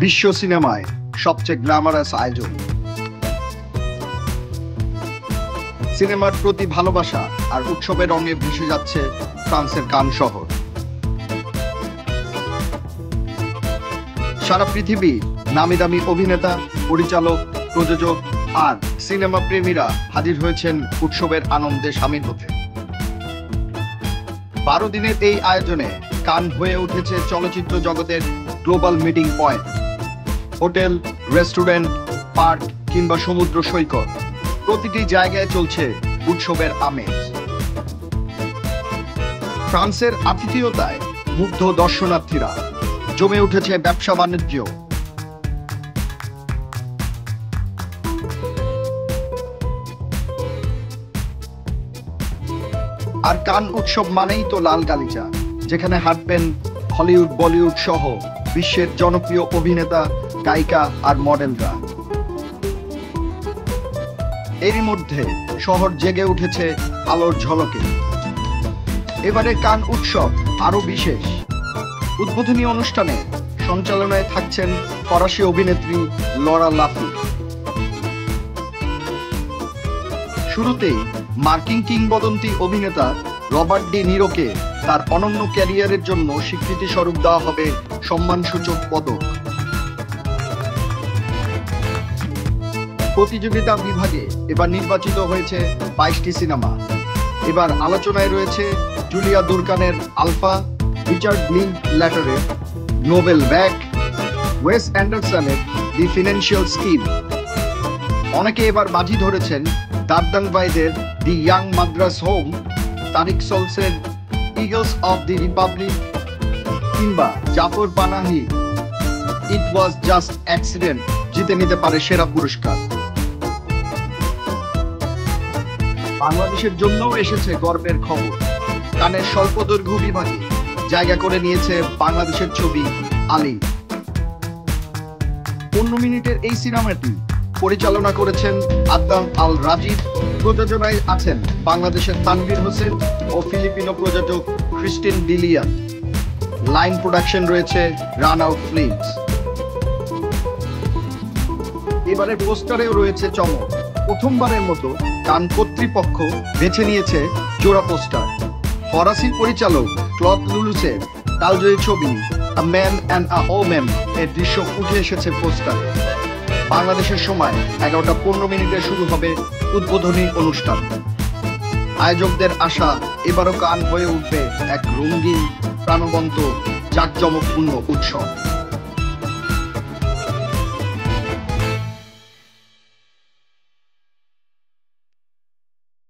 বিশ্ব সিনেমায় সবচেয়ে গ্ল্যামারাস আয়োজন। সিনেমার প্রতি ভালোবাসা আর উৎসবের রঙে ভেসে যাচ্ছে ফ্রান্সের কান শহর। সারা পৃথিবী নামি দামি অভিনেতা, পরিচালক, প্রযোজক আর সিনেমা প্রেমীরা হাজির হয়েছেন উৎসবের আনন্দে শামিল হতে। 12 দিনের এই আয়োজনে কান হয়ে উঠেছে চলচ্চিত্র জগতের global meeting point. Hotel, restaurant, park কিংবা সমুদ্র সৈকত, প্রতিটি জায়গায় চলছে উৎসবের আমেজ। ফ্রান্সের আতিথেয়তায় মুগ্ধ দর্শনার্থীরা, জমে উঠেছে ব্যবসা বাণিজ্য। আর কান উৎসব মানেই তো লাল গালিচা, যেখানে হাঁটবেন হলিউড, বলিউড সহ বিশ্বের জনপ্রিয় অভিনেতা, গায়িকা আর মডেলরা। এরই মধ্যে শহর জেগে উঠেছে আলোর ঝলকে। এবারে কান উৎসব আরো বিশেষ। উদ্বোধনী অনুষ্ঠানে সঞ্চালনায় থাকছেন ফরাসি অভিনেত্রী লরা লাফি। শুরুতেই মার্কিন কিংবদন্তি অভিনেতা রবার্ট ডি নিরোকে তার অনন্য ক্যারিয়ারের জন্য স্বীকৃতি স্বরূপ দেওয়া হবে সম্মানসূচক পদক। প্রতিযোগিতা বিভাগে এবার নির্বাচিত হয়েছে 22টি সিনেমা। এবার আলোচনায় রয়েছে জুলিয়া দুরকানের আলফা, রিচার্ড লিঙ্কল্যাটারের নোবেল ব্যাক, ওয়েস অ্যান্ডারসনের দি ফিনান্সিয়াল স্কিম। অনেকে এবার বাজি ধরেছেন দারদান ভাইদের the young mothers home, Tarik সলসের ইগলস অফ দি রিপাবলিক কিংবা Jafar Panahi it was just accident জিতে নিতে পারে সেরা পুরস্কার। বাংলাদেশের জন্যও এসেছে গর্বের খবর। কানের স্বল্পদৈর্ঘ্য বিভাগে জায়গা করে নিয়েছে বাংলাদেশের ছবি আলী। 15 মিনিটের এই সিনেমাটি পরিচালনা করেছেন আদনান আল রাজীব। প্রযোজনায় আছেন বাংলাদেশের তানভীর হোসেন ও ফিলিপিনো প্রযোজক ক্রিস্টিন বিলিয়ান। লাইন প্রোডাকশন রয়েছে রান আউট ফিল্মস। এবারে পোস্টারেও রয়েছে চমক। প্রথমবারের মতো কান কর্তৃপক্ষ বেছে নিয়েছে জোড়া পোস্টার। ফরাসি পরিচালক ক্লদ লুলুসের কালজয়ী ছবি a man and a woman এর দৃশ্য উঠে এসেছে পোস্টারে। বাংলাদেশের সময় 11টা 15 মিনিটে শুরু হবে উদ্বোধনী অনুষ্ঠান। আয়োজকদের আশা, এবারও কান হয়ে উঠবে এক রঙিন, প্রাণবন্ত, জাঁকজমকপূর্ণ উৎসব।